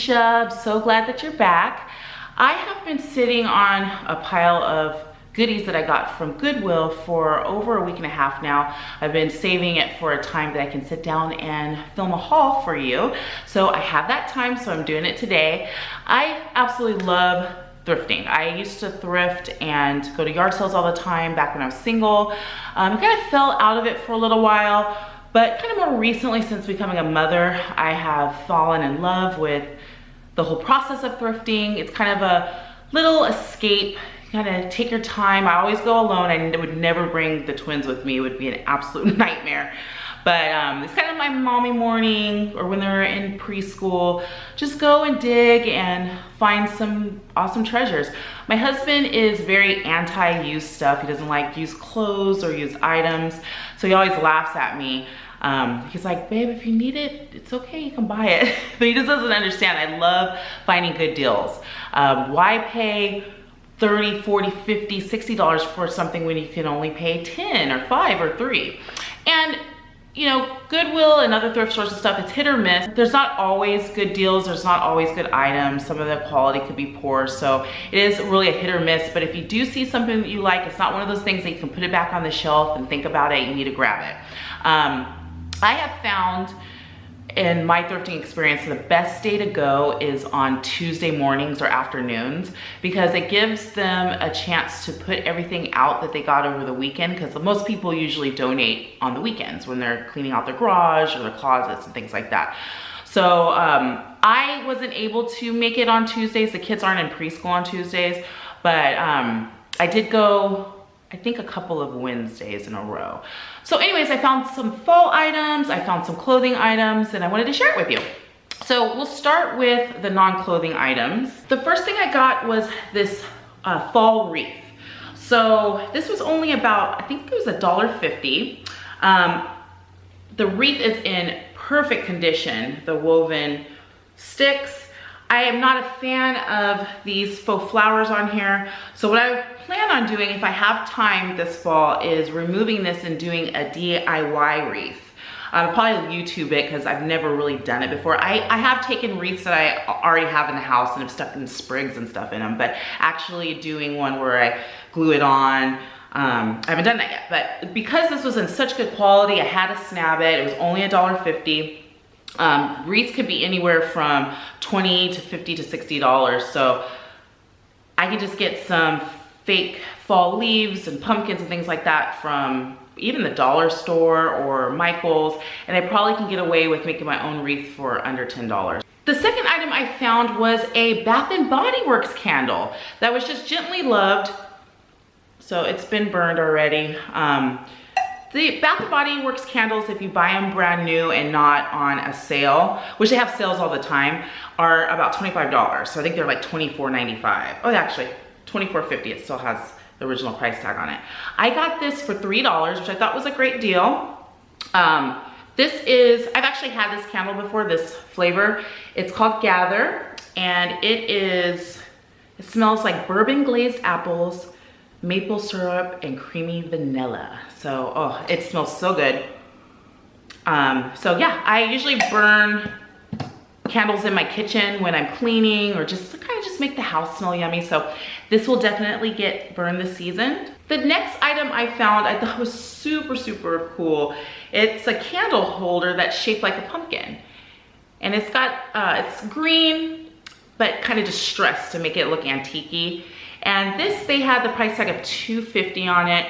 Alysha. I'm so glad that you're back. I have been sitting on a pile of goodies that I got from Goodwill for over a week and a half now. I've been saving it for a time that I can sit down and film a haul for you. So I have that time, so I'm doing it today. I absolutely love thrifting. I used to thrift and go to yard sales all the time back when I was single. I kind of fell out of it for a little while, but kind of more recently, since becoming a mother, I have fallen in love with the whole process of thrifting. It's kind of a little escape, kind of take your time. I always go alone. I would never bring the twins with me. It would be an absolute nightmare. But it's kind of my mommy morning, or when they're in preschool, just go and dig and find some awesome treasures. My husband is very anti-used stuff. He doesn't like used clothes or used items. So he always laughs at me. He's like, babe, if you need it, it's okay, you can buy it. But he just doesn't understand. I love finding good deals. Why pay $30, $40, $50, $60 for something when you can only pay 10 or 5 or 3? And you know, Goodwill and other thrift stores and stuff, it's hit or miss. There's not always good deals. There's not always good items. Some of the quality could be poor. So it is really a hit or miss. But if you do see something that you like, it's not one of those things that you can put it back on the shelf and think about it. You need to grab it. I have found in my thrifting experience, the best day to go is on Tuesday mornings or afternoons, because it gives them a chance to put everything out that they got over the weekend, because most people usually donate on the weekends when they're cleaning out their garage or their closets and things like that. So I wasn't able to make it on Tuesdays. The kids aren't in preschool on Tuesdays, but I did go, I think, a couple of Wednesdays in a row. So anyways, I found some fall items, I found some clothing items, and I wanted to share it with you. So we'll start with the non-clothing items. The first thing I got was this fall wreath. So this was only about, I think it was $1.50. The wreath is in perfect condition, the woven sticks. I am not a fan of these faux flowers on here. So what I plan on doing, if I have time this fall, is removing this and doing a DIY wreath. I'll probably YouTube it because I've never really done it before. I have taken wreaths that I already have in the house and have stuck in sprigs and stuff in them, but actually doing one where I glue it on, I haven't done that yet. But because this was in such good quality, I had to snap it. It was only $1.50. Wreaths could be anywhere from $20 to $50 to $60. So I could just get some fake fall leaves and pumpkins and things like that from even the dollar store or Michael's, and I probably can get away with making my own wreath for under $10. The second item I found was a Bath & Body Works candle that was just gently loved. So it's been burned already. The Bath & Body Works candles, if you buy them brand new and not on a sale, which they have sales all the time, are about $25. So I think they're like $24.95. Oh, actually, $24.50. It still has the original price tag on it. I got this for $3, which I thought was a great deal. This is, I've actually had this candle before, this flavor. It's called Gather, and it smells like bourbon glazed apples, maple syrup, and creamy vanilla. So, oh, it smells so good. So yeah, I usually burn candles in my kitchen when I'm cleaning, or just to kind of just make the house smell yummy. So this will definitely get burned this season. The next item I found, I thought was super, super cool. It's a candle holder that's shaped like a pumpkin. And it's got, it's green, but kind of distressed to make it look antique-y. And this, they had the price tag of $2.50 on it.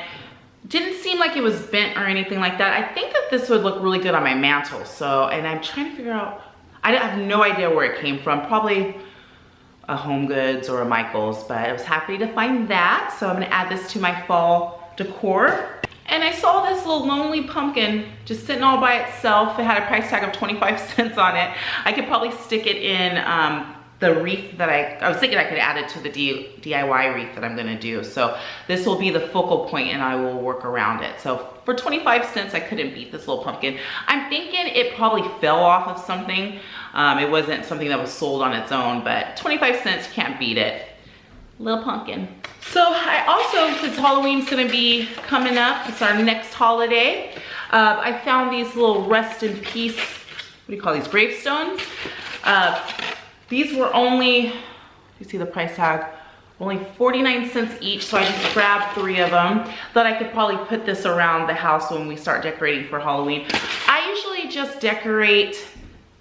Didn't seem like it was bent or anything like that. I think that this would look really good on my mantle. So, and I'm trying to figure out, I have no idea where it came from. Probably a Home Goods or a Michael's, but I was happy to find that. So I'm gonna add this to my fall decor. And I saw this little lonely pumpkin just sitting all by itself. It had a price tag of 25 cents on it. I could probably stick it in the wreath that I was thinking I could add it to the DIY wreath that I'm gonna do. So this will be the focal point and I will work around it. So for 25 cents, I couldn't beat this little pumpkin. I'm thinking it probably fell off of something. It wasn't something that was sold on its own, but 25 cents, can't beat it. Little pumpkin. So I also, since Halloween's gonna be coming up, it's our next holiday, I found these little rest in peace, what do you call these, gravestones? These were only, you see the price tag, only 49 cents each, so I just grabbed 3 of them. Thought I could probably put this around the house when we start decorating for Halloween. I usually just decorate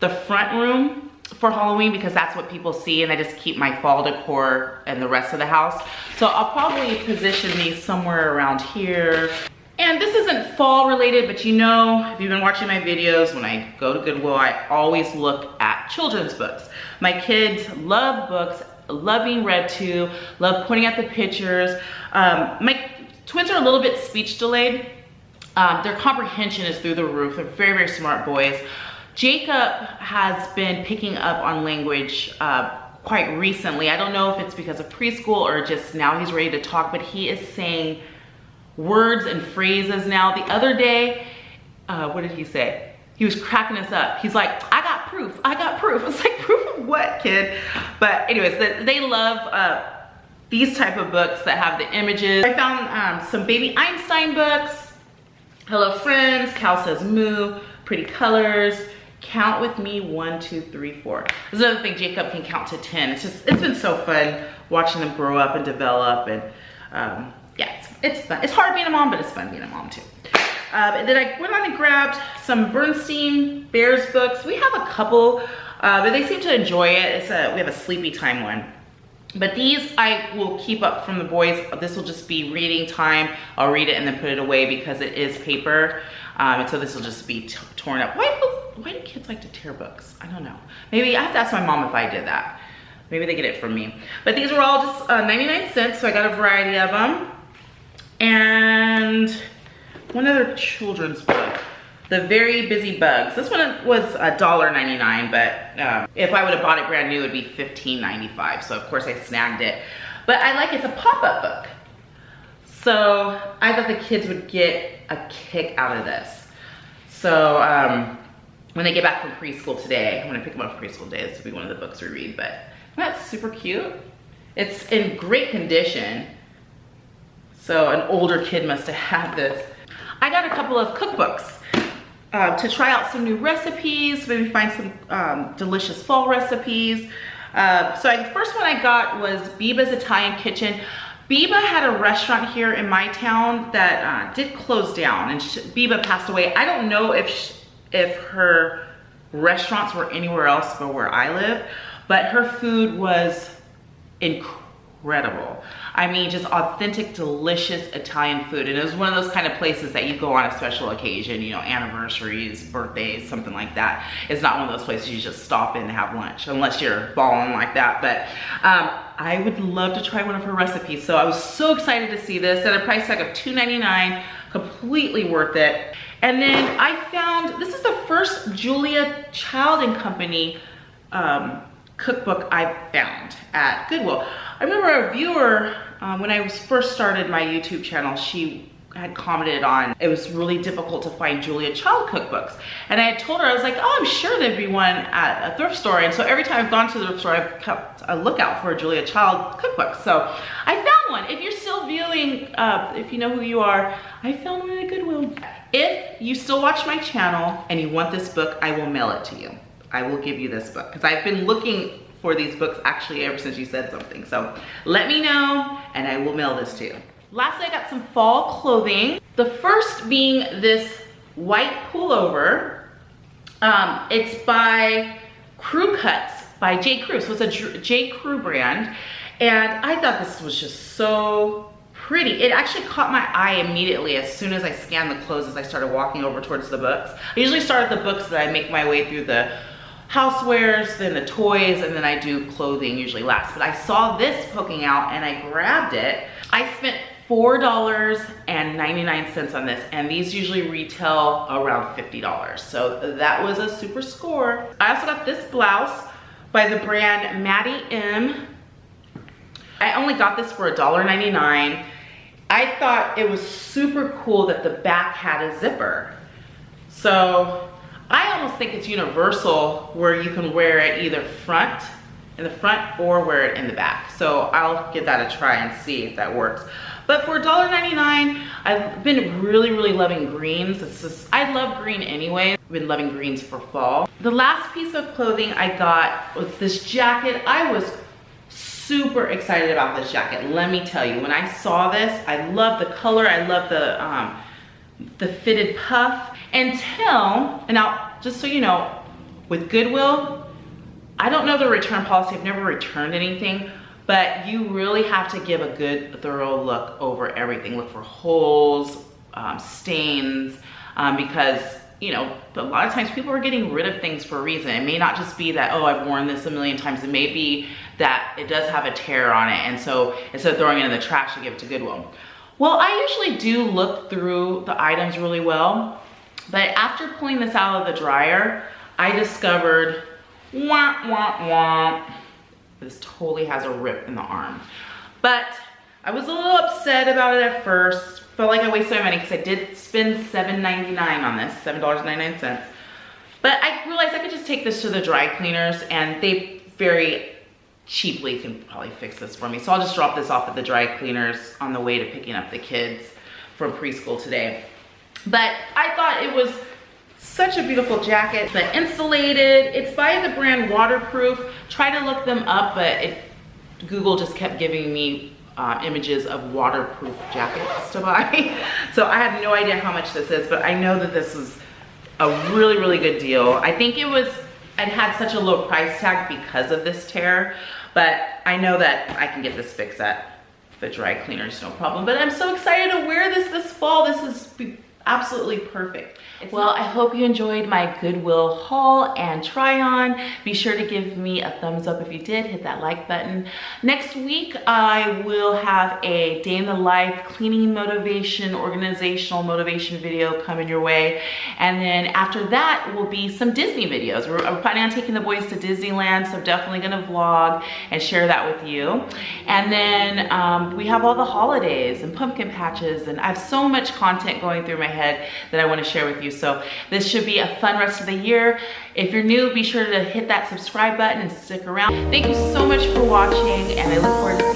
the front room for Halloween because that's what people see, and I just keep my fall decor and the rest of the house. So I'll probably position these somewhere around here. And this isn't fall related, but you know, if you've been watching my videos, when I go to Goodwill, I always look at children's books. My kids love books, love being read to, love pointing at the pictures. My twins are a little bit speech delayed. Their comprehension is through the roof. They're very, very smart boys. Jacob has been picking up on language quite recently. I don't know if it's because of preschool or just now he's ready to talk, but he is saying words and phrases now. The other day, what did he say? He was cracking us up. He's like, I got proof, I got proof. It's like, proof of what, kid? But anyways, they love these type of books that have the images. I found some baby Einstein books, Hello Friends, Cal Says Moo, Pretty Colors, Count With Me, 1, 2, 3, 4. There's another thing, Jacob can count to 10. It's been so fun watching them grow up and develop, and yeah, it's fun. It's hard being a mom, but it's fun being a mom too. And then I went on and grabbed some Bernstein Bears books. We have a couple, but they seem to enjoy it. We have a sleepy time one. But these I will keep up from the boys. This will just be reading time. I'll read it and then put it away because it is paper. And so this will just be torn up. Why do kids like to tear books? I don't know. Maybe I have to ask my mom if I did that. Maybe they get it from me. But these were all just 99 cents, so I got a variety of them. And one other children's book, The Very Busy Bugs. This one was $1.99, but if I would have bought it brand new, it would be $15.95. So of course I snagged it. But I like it's a pop-up book. So I thought the kids would get a kick out of this. So when they get back from preschool today, I'm gonna pick them up from preschool today. This will be one of the books we read, but that's super cute. It's in great condition. So an older kid must have had this. I got a couple of cookbooks to try out some new recipes, maybe find some delicious fall recipes. So the first one I got was Biba's Italian Kitchen. Biba had a restaurant here in my town that did close down, and Biba passed away. I don't know if her restaurants were anywhere else but where I live, but her food was incredible. I mean, just authentic, delicious Italian food. And it was one of those kind of places that you go on a special occasion, you know, anniversaries, birthdays, something like that. It's not one of those places you just stop in and have lunch, unless you're balling like that. But I would love to try one of her recipes. So I was so excited to see this at a price tag of $2.99, completely worth it. And then I found, this is the first Julia Child and Company cookbook I found at Goodwill. I remember a viewer, when I first started my YouTube channel, she had commented on it was really difficult to find Julia Child cookbooks. And I had told her, I was like, oh, I'm sure there'd be one at a thrift store. And so every time I've gone to the thrift store, I've kept a lookout for a Julia Child cookbook. So I found one. If you're still viewing, if you know who you are, I found one at Goodwill. If you still watch my channel and you want this book, I will mail it to you. I will give you this book because I've been looking for these books actually ever since you said something. So let me know and I will mail this to you. Lastly, I got some fall clothing. The first being this white pullover. It's by Crew Cuts by J. Crew. So it's a J. Crew brand. And I thought this was just so pretty. It actually caught my eye immediately as soon as I scanned the clothes as I started walking over towards the books. I usually start at the books that I make my way through the housewares, then the toys, and then I do clothing usually last. But I saw this poking out and I grabbed it. I spent $4.99 on this, and these usually retail around $50. So that was a super score. I also got this blouse by the brand Maddie M. I only got this for $1.99. I thought it was super cool that the back had a zipper. So I almost think it's universal where you can wear it either in the front or wear it in the back. So I'll give that a try and see if that works. But for $1.99, I've been really loving greens. It's just, I love green anyway. I've been loving greens for fall. The last piece of clothing I got was this jacket. I was super excited about this jacket. Let me tell you, when I saw this, I love the color. I love the fitted puff until, and now just so you know, with Goodwill, I don't know the return policy. I've never returned anything, but you really have to give a good thorough look over everything. Look for holes, stains, because you know, a lot of times people are getting rid of things for a reason. It may not just be that, oh, I've worn this a million times. It may be that it does have a tear on it, and so instead of throwing it in the trash, you give it to Goodwill. Well, I usually do look through the items really well, but after pulling this out of the dryer, I discovered, this totally has a rip in the arm. But I was a little upset about it at first. Felt like I wasted my money because I did spend $7.99 on this, $7.99. But I realized I could just take this to the dry cleaners and they very cheaply can probably fix this for me. So I'll just drop this off at the dry cleaners on the way to picking up the kids from preschool today. But I thought it was such a beautiful jacket, but insulated. It's by the brand Waterproof. Try to look them up, but Google just kept giving me images of waterproof jackets to buy. So I have no idea how much this is, but I know that this is a really good deal. I think it had such a low price tag because of this tear, but I know that I can get this fixed at the dry cleaners, no problem. But I'm so excited to wear this fall. This is absolutely perfect. Well, I hope you enjoyed my Goodwill haul and try on. Be sure to give me a thumbs up if you did. Hit that like button. Next week, I will have a day in the life cleaning motivation, organizational motivation video coming your way. And then after that will be some Disney videos. I'm planning on taking the boys to Disneyland, so definitely gonna vlog and share that with you. And then we have all the holidays and pumpkin patches, and I have so much content going through my head that I want to share with you. So this should be a fun rest of the year. If you're new, be sure to hit that subscribe button and stick around. Thank you so much for watching, and I look forward to